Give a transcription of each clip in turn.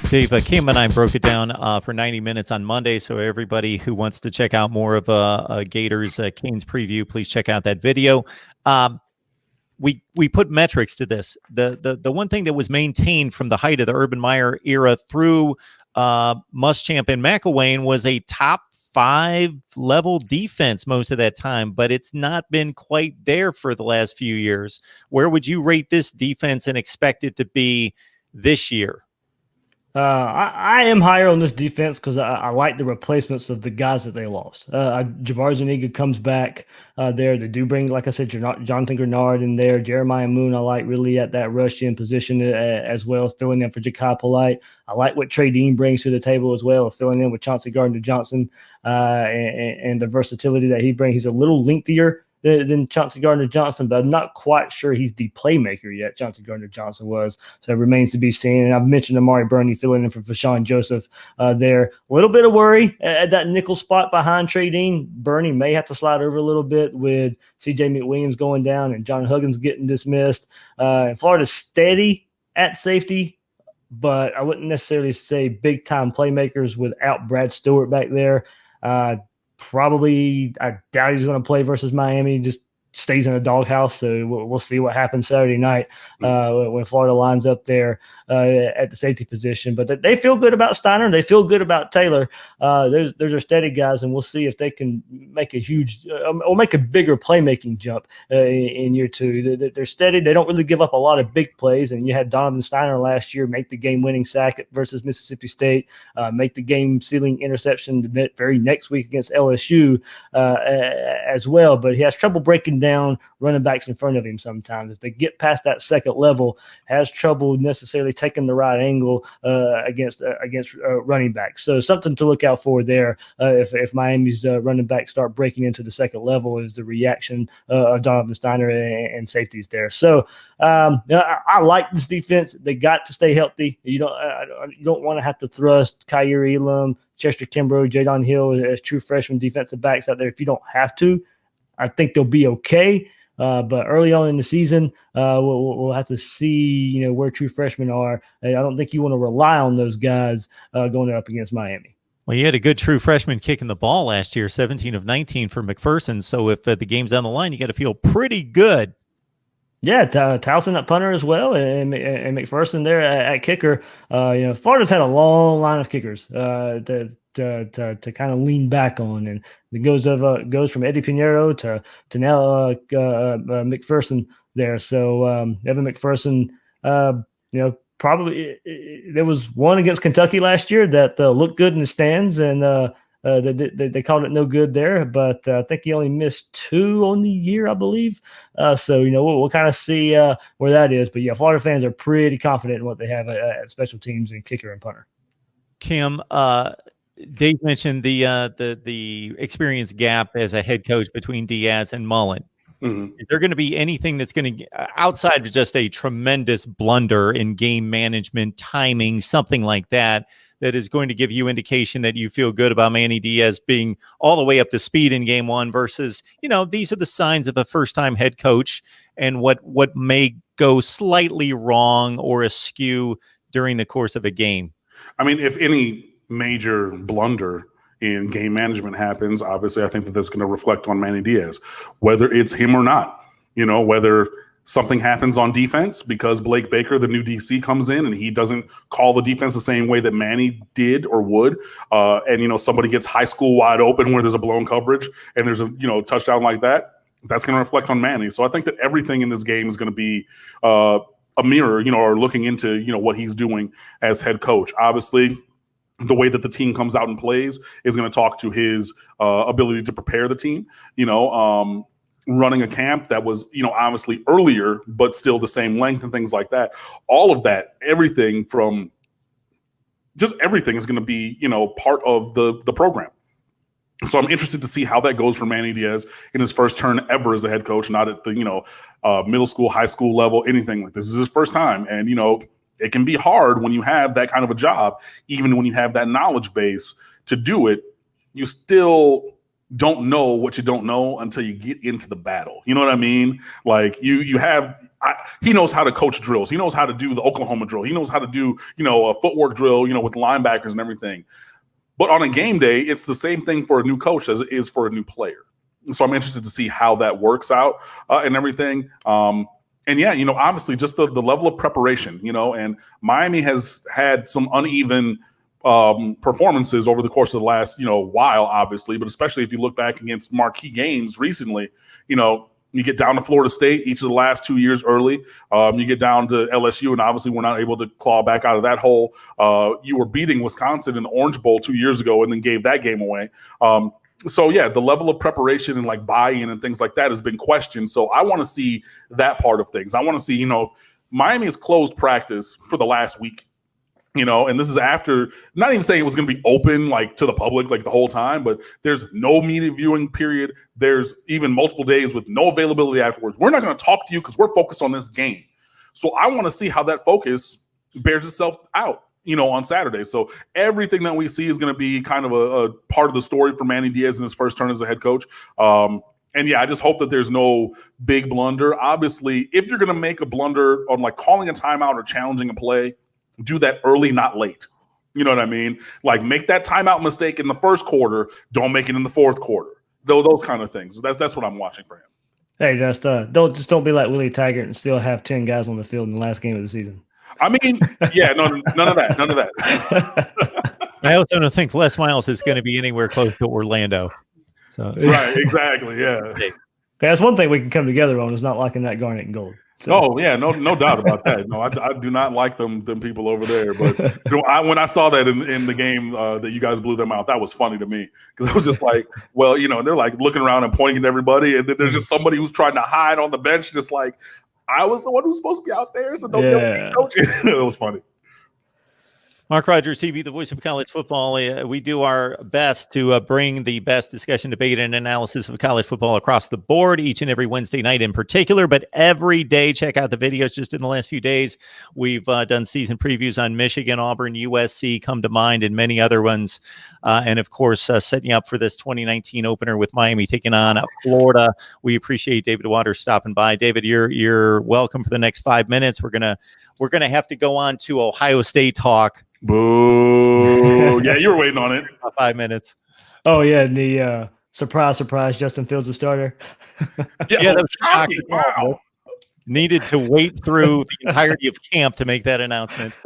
Dave, Cam and I broke it down for 90 minutes on Monday. So everybody who wants to check out more of Gators Canes preview, please check out that video. We put metrics to this. The one thing that was maintained from the height of the Urban Meyer era through Muschamp and McElwain was a top 5 level defense most of that time, but it's not been quite there for the last few years. Where would you rate this defense and expect it to be this year? I am higher on this defense because I like the replacements of the guys that they lost. Jabbar Zuniga comes back there. They do bring, like I said, Jonathan Grenard in there. Jeremiah Moon, I like really at that rush-in position as well, filling in for Ja'Kai Polite. I like what Trey Dean brings to the table as well, filling in with Chauncey Gardner-Johnson and the versatility that he brings. He's a little lengthier than Chauncey Gardner-Johnson, but I'm not quite sure he's the playmaker yet. Chauncey Gardner-Johnson was, so it remains to be seen. And I've mentioned Amari Burney filling in for Fashawn Joseph there. A little bit of worry at that nickel spot behind Trey Dean. Burney may have to slide over a little bit with C.J. McWilliams going down and John Huggins getting dismissed. Florida's steady at safety, but I wouldn't necessarily say big-time playmakers without Brad Stewart back there. Probably, I doubt he's going to play versus Miami. Just stays in a doghouse. So we'll see what happens Saturday night when Florida lines up there at the safety position. But they feel good about Steiner. They feel good about Taylor. Those are steady guys, and we'll see if they can make a huge or make a bigger playmaking jump in year 2. They're steady. They don't really give up a lot of big plays. And you had Donovan Steiner last year make the game-winning sack versus Mississippi State, make the game-sealing interception the very next week against LSU as well. But he has trouble breaking down running backs in front of him sometimes. If they get past that second level, has trouble necessarily taking the right angle against running backs. So something to look out for there if Miami's running backs start breaking into the second level is the reaction of Donovan Steiner and safeties there. So I like this defense. They got to stay healthy. You don't want to have to thrust Kyer Elam, Chester Kimbrough, Jadon Hill as true freshman defensive backs out there if you don't have to. I think they'll be okay, but early on in the season, we'll have to see, where true freshmen are. I don't think you want to rely on those guys going up against Miami. Well, you had a good true freshman kicking the ball last year, 17 of 19 for McPherson. So if the game's on the line, you got to feel pretty good. Yeah, Towson at punter as well, and McPherson there at kicker. Florida's had a long line of kickers to kind of lean back on, and it goes from Eddie Pinheiro to now McPherson there. So Evan McPherson, probably there was one against Kentucky last year that looked good in the stands, and they called it no good there, but I think he only missed 2 on the year, I believe. So we'll kind of see where that is. But yeah, Florida fans are pretty confident in what they have at special teams and kicker and punter. Kim, Dave mentioned the experience gap as a head coach between Diaz and Mullen. Mm-hmm. Is there going to be anything that's going to, outside of just a tremendous blunder in game management, timing, something like that, that is going to give you indication that you feel good about Manny Diaz being all the way up to speed in game 1 versus, these are the signs of a first-time head coach and what may go slightly wrong or askew during the course of a game? I mean, if any major blunder in game management happens, obviously I think that that's going to reflect on Manny Diaz, whether it's him or not, whether something happens on defense because Blake Baker, the new DC, comes in and he doesn't call the defense the same way that Manny did or would. And, somebody gets high school wide open where there's a blown coverage and there's a, touchdown like that. That's going to reflect on Manny. So I think that everything in this game is going to be a mirror, or looking into, what he's doing as head coach. Obviously, the way that the team comes out and plays is going to talk to his ability to prepare the team, running a camp that was, obviously earlier, but still the same length and things like that. All of that, everything is going to be, part of the program. So I'm interested to see how that goes for Manny Diaz in his first turn ever as a head coach, not at the, middle school, high school level, anything like this. This is his first time. And, it can be hard when you have that kind of a job, even when you have that knowledge base to do it. You still don't know what you don't know until you get into the battle. You know what I mean? Like he knows how to coach drills. He knows how to do the Oklahoma drill. He knows how to do, a footwork drill, with linebackers and everything. But on a game day, it's the same thing for a new coach as it is for a new player. So I'm interested to see how that works out and everything. And yeah, obviously just the level of preparation, and Miami has had some uneven performances over the course of the last, while, obviously, but especially if you look back against marquee games recently, you get down to Florida State each of the last 2 years early. You get down to LSU, and obviously we're not able to claw back out of that hole. You were beating Wisconsin in the Orange Bowl 2 years ago and then gave that game away. So yeah, the level of preparation and like buy-in and things like that has been questioned. So I want to see that part of things. I want to see, Miami has closed practice for the last week. And this is after, not even saying it was going to be open like to the public like the whole time, but there's no media viewing period. There's even multiple days with no availability afterwards. We're not going to talk to you because we're focused on this game. So I want to see how that focus bears itself out, on Saturday. So everything that we see is going to be kind of a part of the story for Manny Diaz in his first turn as a head coach. And yeah, I just hope that there's no big blunder. Obviously, if you're going to make a blunder on like calling a timeout or challenging a play, do that early, not late. You know what I mean? Like make that timeout mistake in the first quarter. Don't make it in the fourth quarter. Those kind of things. That's what I'm watching for him. Hey, don't be like Willie Taggart and still have 10 guys on the field in the last game of the season. I mean, yeah, none of that. I also don't think Les Miles is going to be anywhere close to Orlando. So right, exactly, yeah. Okay, that's one thing we can come together on is not liking that garnet and gold. So. Oh yeah, no doubt about that. No, I do not like them people over there. But when I saw that in the game that you guys blew them out, that was funny to me because I was just like, well, they're like looking around and pointing at everybody, and then there's just somebody who's trying to hide on the bench, just like I was the one who's supposed to be out there, so don't coach it. It was funny. Mark Rogers TV, the voice of college football. We do our best to bring the best discussion, debate, and analysis of college football across the board each and every Wednesday night in particular, but every day. Check out the videos. Just in the last few days, we've done season previews on Michigan, Auburn, USC, come to mind, and many other ones. And of course, setting up for this 2019 opener with Miami taking on Florida. We appreciate David Waters stopping by. David, you're welcome for the next 5 minutes. We're gonna have to go on to Ohio State talk. Boo! Yeah, you were waiting on it. 5 minutes. Oh yeah, the surprise! Justin Fields the starter. Yeah, that was shocking. Wow. Needed to wait through the entirety of camp to make that announcement.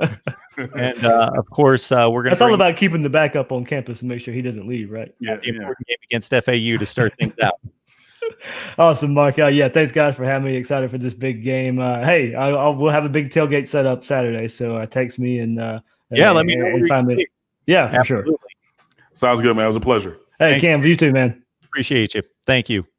And of course, we're going to. That's all about keeping the backup on campus and make sure he doesn't leave, right? Yeah, the important game against FAU to start things out. Awesome, Mark. Yeah, thanks guys for having me. Excited for this big game. Hey, we'll have a big tailgate set up Saturday, so text me and let me know. Find me. Yeah, for Absolutely. sure. Sounds good, man. It was a pleasure. Hey, Thanks. Cam, you too, man. Appreciate you. Thank you.